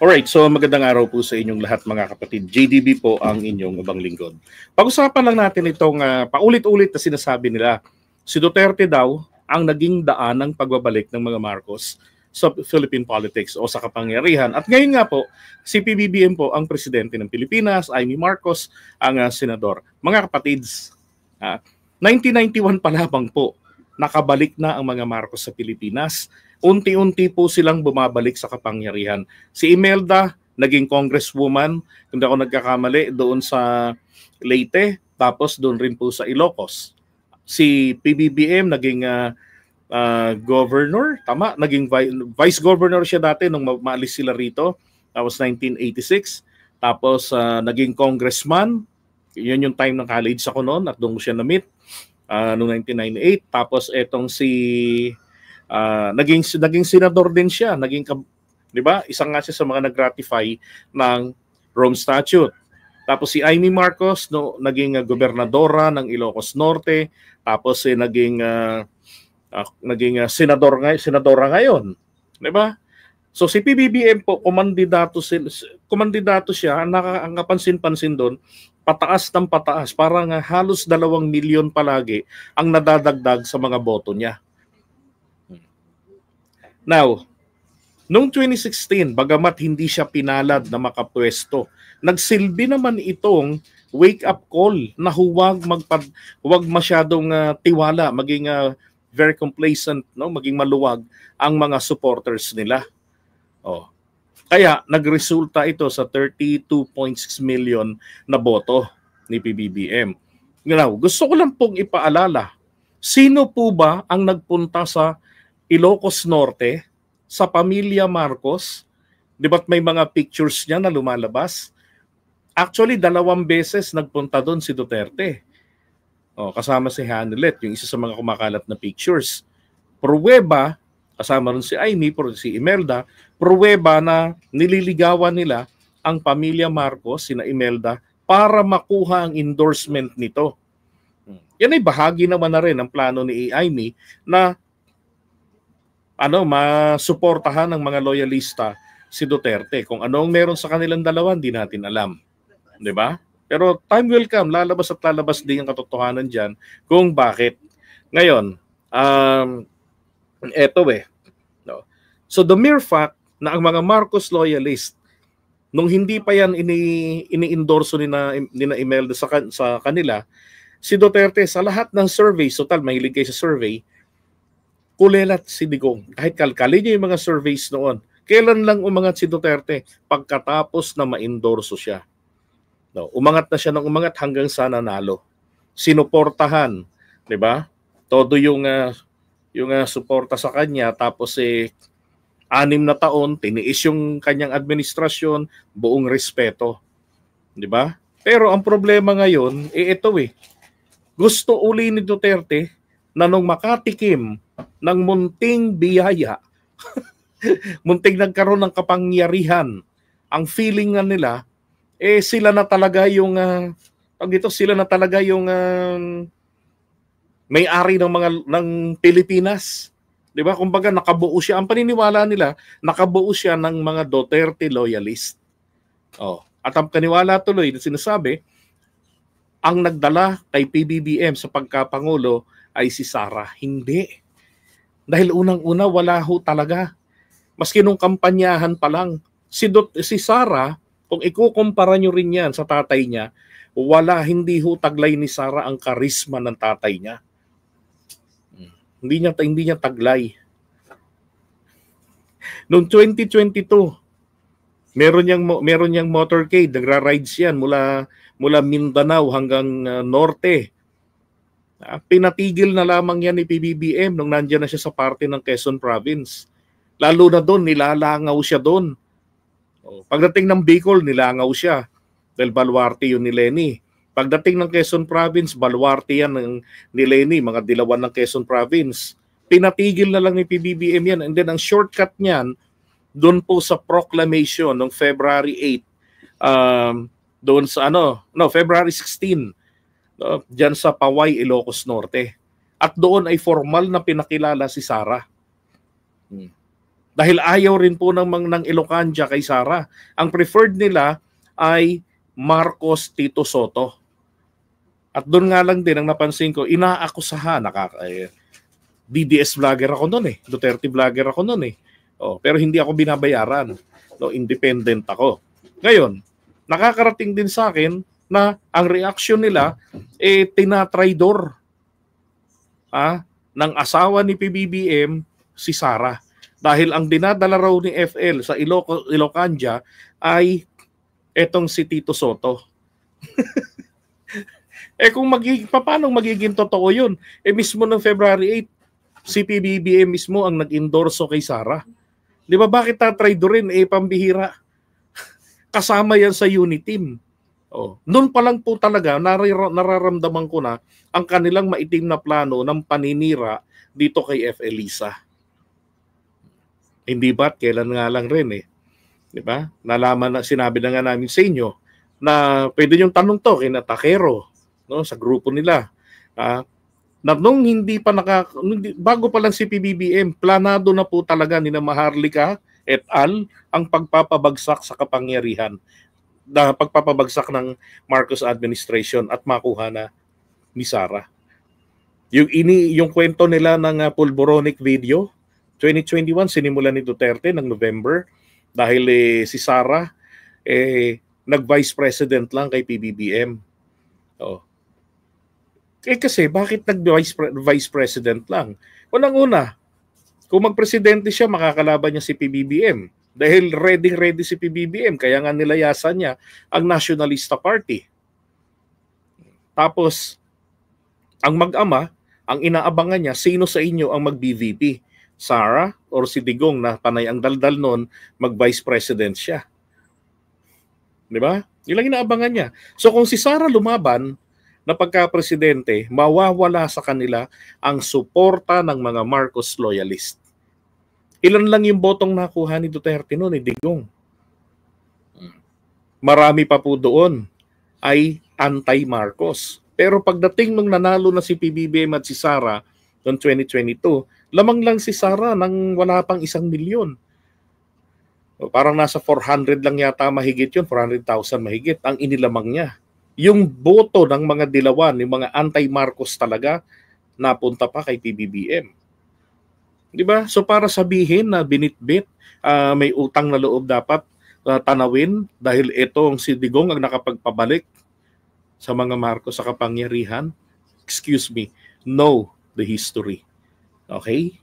Alright, so magandang araw po sa inyong lahat mga kapatid. JDB po ang inyong abang lingkod. Pag-usapan lang natin itong paulit-ulit na sinasabi nila. Si Duterte daw ang naging daan ng pagbabalik ng mga Marcos sa Philippine politics o sa kapangyarihan. At ngayon nga po, si PBBM po ang presidente ng Pilipinas, Amy Marcos ang senador. Mga kapatids, 1991 pa lamang po, nakabalik na ang mga Marcos sa Pilipinas. Unti-unti po silang bumabalik sa kapangyarihan. Si Imelda, naging congresswoman, kung di ako nagkakamali, doon sa Leyte, tapos doon rin po sa Ilocos. Si PBBM, naging governor, tama, naging vice governor siya dati nung maalis sila rito. That was 1986. Tapos naging congressman, yun yung time ng college ako noon at doon ko siya na-meet noong 1998. Tapos etong si naging senador din siya, di ba? Isang nga siya sa mga nag-ratify ng Rome Statute. Tapos si Amy Marcos naging gobernadora ng Ilocos Norte, tapos naging senadora ngayon, di ba? So si PBBM po kumandidato siya, ang kapansin-pansin doon, pataas ng pataas, parang halos 2 milyon palagi ang nadadagdag sa mga boto niya. Now, noong 2016, bagamat hindi siya pinalad na makapwesto, nagsilbi naman itong wake-up call na huwag masyadong tiwala, maging very complacent, no? Maging maluwag ang mga supporters nila. Oh. Kaya nagresulta ito sa 32.6 million na boto ni PBBM. Now, gusto ko lang pong ipaalala, sino po ba ang nagpunta sa Ilocos Norte sa pamilya Marcos? Di ba't may mga pictures niya na lumalabas? Actually, 2 beses nagpunta doon si Duterte. Kasama si Hanelet, yung isa sa mga kumakalat na pictures. Pruweba, kasama rin si Amy, si Imelda, pruweba na nililigawan nila ang pamilya Marcos, sina Imelda, para makuha ang endorsement nito. Yan ay bahagi naman na rin ng plano ni Amy na masuportahan ng mga loyalista si Duterte. Kung anong meron sa kanilang dalawa, hindi natin alam. 'Di ba? Pero time will come, lalabas at lalabas din ang katotohanan diyan kung bakit. Ngayon, no. So the mere fact na ang mga Marcos loyalist nung hindi pa yan ini-endorso ni na Imelda sa kanila, si Duterte sa lahat ng surveys, total mahilig kayo sa survey, kulelat si Digong. Kahit kalkalin niyo yung mga surveys noon, kailan lang umangat si Duterte? Pagkatapos na ma-endorso siya. No, umangat na siya ng umangat hanggang sa nanalo. Sinuportahan, di ba? Todo yung suporta sa kanya, tapos 6 na taon, tiniis yung kanyang administrasyon, buong respeto. Di ba? Pero ang problema ngayon, ito gusto uli ni Duterte na nung makatikim ng munting biyaya, munting nagkaroon ng kapangyarihan, ang feeling nga nila, sila na talaga yung may-ari ng Pilipinas. 'Di ba? Kumbaga nakabuo siya, ang paniniwala nila, nakabuo siya ng mga Duterte loyalist. At ang paniwala tuloy na sinasabi, ang nagdala kay PBBM sa pagkapangulo ay si Sara. Hindi. Dahil unang-una wala ho talaga. Maski nung kampanyahan pa lang, si Sara, kung ikukumpara nyo rin yan sa tatay niya, hindi ho taglay ni Sara ang karisma ng tatay niya. Hindi niya taglay. Noong 2022, meron niyang motorcade, nagra-rides yan mula Mindanao hanggang norte. Pinatigil na lamang yan ni PBBM nung nandiyan na siya sa parte ng Quezon Province. Lalo na doon, nilalangaw siya doon. Pagdating ng Bicol, nilangaw siya. Dahil baluarte yun ni Leni. Pagdating ng Quezon Province, baluarte yan ni Leni, mga dilawan ng Quezon Province. Pinatigil na lang ni PBBM yan. And then ang shortcut niyan, doon po sa proclamation ng February 8, doon sa February 16, diyan sa Paway, Ilocos Norte. At doon ay formal na pinakilala si Sara. Dahil ayaw rin po ng Ilocanja kay Sara. Ang preferred nila ay Marcos Tito Soto. At doon nga lang din ang napansin ko, inaakusahan, DDS vlogger ako noon eh. Duterte vlogger ako noon eh. Oh, pero hindi ako binabayaran. No, independent ako. Ngayon, nakakarating din sa akin na ang reaction nila tinatraidor ng asawa ni PBBM si Sara. Dahil ang dinadala raw ni FL sa Ilocanja ay etong si Tito Soto. Kung paano magiging totoo yun? Mismo ng February 8, si PBBM mismo ang nag-endorso kay Sara. Di ba bakit tatraidorin? Pambihira. Kasama yan sa Uniteam. Noon pa lang po talaga, nararamdaman ko na ang kanilang maitim na plano ng paninira dito kay F. Elisa. Hindi ba't kailan nga lang rin Di ba? Nalaman na, sinabi na nga namin sa inyo na pwede yung tanong to kina Takero, no, sa grupo nila. Na nung bago pa lang si PBBM, planado na po talaga ni Maharlika et al. Ang pagpapabagsak sa kapangyarihan, pagpapabagsak ng Marcos administration at makuha na ni Sara. Yung kwento nila ng Pulboronic video, 2021 sinimulan ni Duterte ng November dahil si Sara nag-vice president lang kay PBBM. Kasi bakit nag-vice president lang? Unang-una, kung magpresidente siya, makakalaban niya si PBBM. Dahil ready si PBBM, kaya nga nilayasan niya ang Nationalista Party. Tapos, ang mag-ama, ang inaabangan niya, sino sa inyo ang mag-BVP? Sara or si Digong na panay ang daldal noon, mag-vice president siya. Di ba? Yun lang inaabangan niya. So kung si Sara lumaban na pagka-presidente, mawawala sa kanila ang suporta ng mga Marcos loyalist. Ilan lang yung botong nakuha ni Duterte noon, Digong. Marami pa po doon ay anti-Marcos. Pero pagdating nung nanalo na si PBBM at si Sara noong 2022, lamang lang si Sara nang wala pang 1 milyon. Parang nasa 400 lang yata mahigit yun, 400,000 mahigit ang inilamang niya. Yung boto ng mga dilawan, yung mga anti-Marcos talaga, napunta pa kay PBBM. Di ba? So para sabihin na binitbit, may utang na loob dapat tanawin dahil itong si Digong ang nakapagpabalik sa mga Marcos sa kapangyarihan. Excuse me, know the history. Okay?